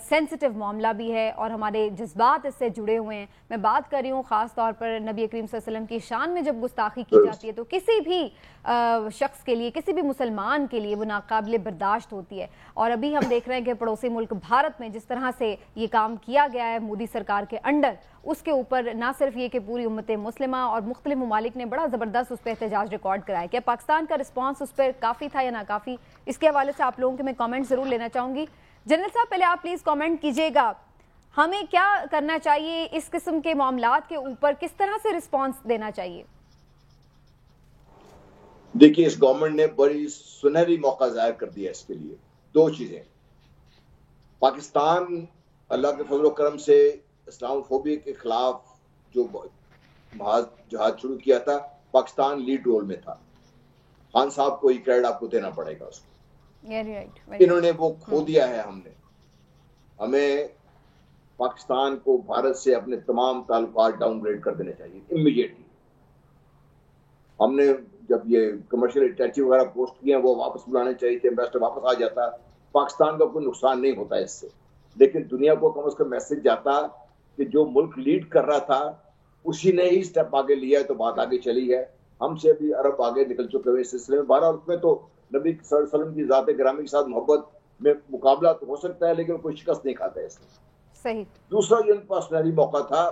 سینسٹیو معاملہ بھی ہے اور ہمارے جذبات اس سے جڑے ہوئے ہیں. میں بات کر رہی ہوں خاص طور پر نبی کریم صلی اللہ علیہ وسلم کی شان میں جب گستاخی کی جاتی ہے تو کسی بھی شخص کے لیے، کسی بھی مسلمان کے لیے وہ ناقابل برداشت ہوتی ہے. اور ابھی ہم دیکھ رہے ہیں کہ پڑوسی ملک بھارت میں جس طرح سے یہ کام کیا گیا ہے مودی سرکار کے انڈر، اس کے اوپر نہ صرف یہ کہ پوری امت مسلمہ اور مختلف ممالک نے بڑا زبردست اس پہ احتجاج ریکارڈ کرایا. کیا پاکستان کا رسپانس اس پر کافی تھا یا ناکافی؟ اس کے حوالے سے آپ لوگوں کے میں کامنٹ ضرور لینا چاہوں گی. جنرل صاحب پہلے آپ پلیز کامنٹ کیجئے گا، ہمیں کیا کرنا چاہیے اس قسم کے معاملات کے اوپر، کس طرح سے رسپانس دینا چاہیے؟ دیکھیے اس گورنمنٹ نے بڑی سنہری موقع ظاہر کر دیا اس کے لیے. 2 چیزیں، پاکستان اللہ کے فضل و کرم سے اسلام فوبیا کے خلاف جو جہاد شروع کیا تھا، پاکستان لیڈ رول میں تھا. خان صاحب کو یہ کریڈٹ آپ کو دینا پڑے گا اس کو. انہوں نے وہ کھو دیا ہے. ہمیں پاکستان کو بھارت سے اپنے تمام تعلقات ڈاؤن گریڈ کر دینے چاہیے امیڈیٹلی. ہم نے جب یہ کمرشل اٹیچی وغیرہ پوسٹ کیے ہیں وہ واپس بلانے چاہیے تھے، انویسٹر واپس آ جاتا. پاکستان کا کوئی نقصان نہیں ہوتا اس سے، لیکن دنیا کو کم از کم میسج جاتا کہ جو ملک لیڈ کر رہا تھا اسی نے ہی سٹیپ آگے لیا ہے تو بات آگے چلی ہے. ہم سے بھی عرب آگے نکل چکے ہوئے اس سلسلے میں. 12 اس میں تو نبی صلی اللہ علیہ وسلم کی ذات گرامی کے ساتھ محبت میں مقابلہ تو ہو سکتا ہے لیکن کوئی شکست نہیں کھاتا ہے اس میں. صحیح. دوسرا جو ان کے پاس نہری موقع تھا،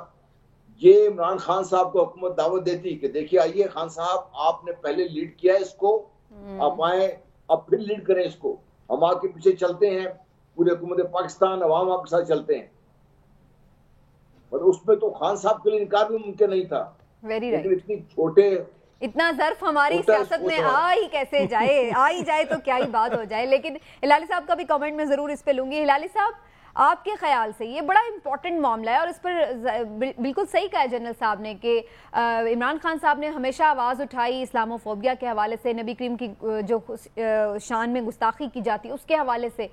یہ عمران خان صاحب کو حکومت دعوت دیتی کہ دیکھیے آئیے خان صاحب، آپ نے پہلے لیڈ کیا ہے اس کو، آپ آئیں اب پھر لیڈ کریں اس کو، ہم آپ کے پیچھے چلتے ہیں، پورے حکومت پاکستان عوام آپ کے ساتھ چلتے ہیں. اور اس میں تو خان صاحب کے لیے انکار بھی ممکن نہیں تھا. لیکن اتنی چھوٹے، اتنا ظرف ہماری سیاست میں آ ہی کیسے جائے، آ ہی جائے تو کیا ہی بات ہو جائے. لیکن ہلالی صاحب کا بھی کامنٹ میں ضرور اس پہ لوں گی. ہلالی صاحب آپ کے خیال سے یہ بڑا امپورٹنٹ معاملہ ہے اور اس پر بالکل صحیح کہا ہے جنرل صاحب نے کہ عمران خان صاحب نے ہمیشہ آواز اٹھائی اسلامو فوبیا کے حوالے سے، نبی کریم کی جو شان میں گستاخی کی جاتی اس کے حوالے سے،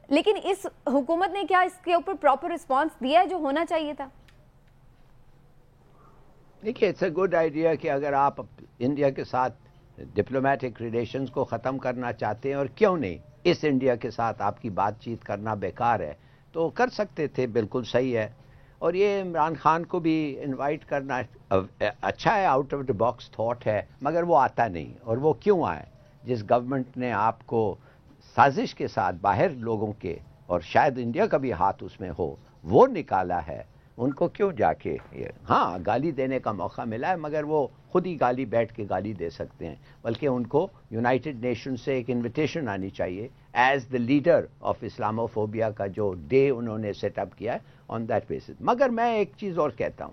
لیکن اس حکومت نے کیا اس کے اوپر پراپر رسپانس دیا ہے جو ہونا چاہیے تھا؟ دیکھیے اٹس اے گڈ آئیڈیا کہ اگر آپ انڈیا کے ساتھ ڈپلومیٹک ریلیشنز کو ختم کرنا چاہتے ہیں، اور کیوں نہیں، اس انڈیا کے ساتھ آپ کی بات چیت کرنا بیکار ہے تو کر سکتے تھے، بالکل صحیح ہے. اور یہ عمران خان کو بھی انوائٹ کرنا اچھا ہے، out of the box thought ہے، مگر وہ آتا نہیں. اور وہ کیوں آئے؟ جس گورنمنٹ نے آپ کو سازش کے ساتھ باہر لوگوں کے، اور شاید انڈیا کا بھی ہاتھ اس میں ہو، وہ نکالا ہے، ان کو کیوں جا کے ہاں گالی دینے کا موقع ملا ہے، مگر وہ خود ہی گالی بیٹھ کے گالی دے سکتے ہیں. بلکہ ان کو یونائٹڈ نیشن سے ایک انویٹیشن آنی چاہیے ایز دا لیڈر آف اسلامو فوبیا کا جو ڈے انہوں نے سیٹ اپ کیا ہے آن دیٹ بیسس. مگر میں ایک چیز اور کہتا ہوں،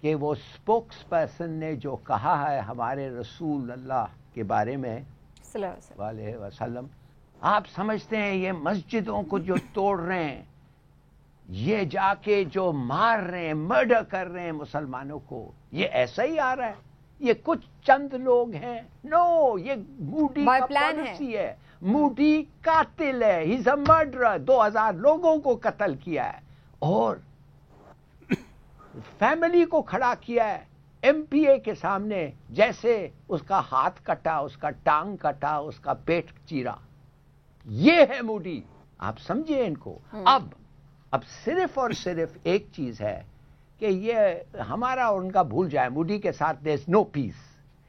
کہ وہ اسپوکس پرسن نے جو کہا ہے ہمارے رسول اللہ کے بارے میں صلی اللہ علیہ وسلم، آپ سمجھتے ہیں یہ مسجدوں کو جو توڑ رہے ہیں، یہ جا کے جو مار رہے ہیں، مرڈر کر رہے ہیں مسلمانوں کو، یہ ایسا ہی آ رہا ہے؟ یہ کچھ چند لوگ ہیں؟ نو، یہ موڈی کا پالیسی ہے. موڈی قاتل ہے، ہی از اے مرڈرر. 2000 لوگوں کو قتل کیا ہے اور فیملی کو کھڑا کیا ہے ایم پی اے کے سامنے، جیسے اس کا ہاتھ کٹا، اس کا ٹانگ کٹا، اس کا پیٹ چیرا. یہ ہے موڈی. آپ سمجھے ان کو. اب صرف اور صرف ایک چیز ہے کہ یہ ہمارا اور ان کا بھول جائے. موڈی کے ساتھ دیر از نو پیس.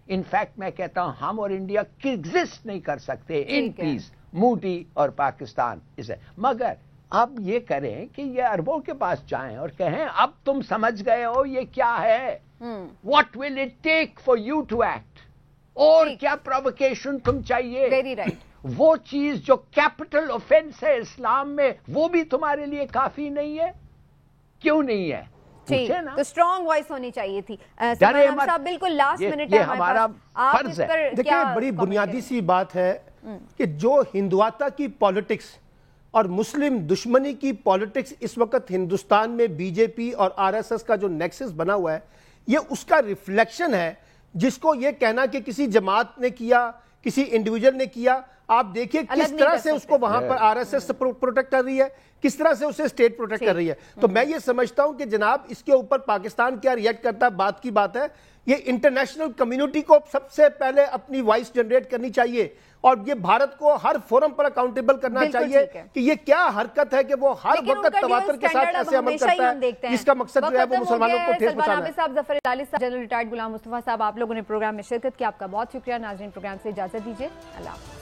انفیکٹ میں کہتا ہوں ہم اور انڈیا ایگزسٹ نہیں کر سکتے ان پیس، موڈی اور پاکستان اسے. مگر اب یہ کریں کہ یہ عربوں کے پاس جائیں اور کہیں اب تم سمجھ گئے ہو یہ کیا ہے، what will it take for you to act, اور کیا پرووکیشن تم چاہیے. Very right. وہ چیز جو کیپٹل آفینس ہے اسلام میں، وہ بھی تمہارے لیے کافی نہیں ہے؟ کیوں نہیں ہے؟ تو اسٹرانگ وائس ہونی چاہیے تھی. صاحب بالکل لاسٹ منٹ ہے ہمارا فرض ہے. دیکھیں بڑی بنیادی سی بات ہے کہ جو ہندواتا کی پالیٹکس اور مسلم دشمنی کی پالیٹکس اس وقت ہندوستان میں بی جے پی اور آر ایس ایس کا جو نیکسس بنا ہوا ہے، یہ اس کا ریفلیکشن ہے. جس کو یہ کہنا کہ کسی جماعت نے کیا، کسی انڈیویجل نے کیا، آپ دیکھیں کس طرح سے اس کو وہاں پر آر ایس ایس پروٹیکٹ کر رہی ہے، کس طرح سے اسے اسٹیٹ پروٹیکٹ کر رہی ہے. تو میں یہ سمجھتا ہوں کہ جناب اس کے اوپر پاکستان کیا ریئیکٹ کرتا ہے، بات کی بات ہے. یہ انٹرنیشنل کمیونٹی کو سب سے پہلے اپنی وائس جنریٹ کرنی چاہیے، اور یہ بھارت کو ہر فورم پر اکاؤنٹیبل کرنا چاہیے کہ یہ کیا حرکت ہے کہ وہ ہر وقت تواتر کے ساتھ ایسے عمل کرتا ہے جس کا مقصد جو ہے وہ مسلمانوں کو ٹھیس پہنچانا ہے. صاحب، ظفر علی صاحب، جنرل ریٹائرڈ غلام مصطفیٰ صاحب، آپ لوگوں نے پروگرام میں شرکت کی، آپ کا بہت شکریہ. ناظرین، پروگرام سے اجازت دیجیے. اللہ حافظ.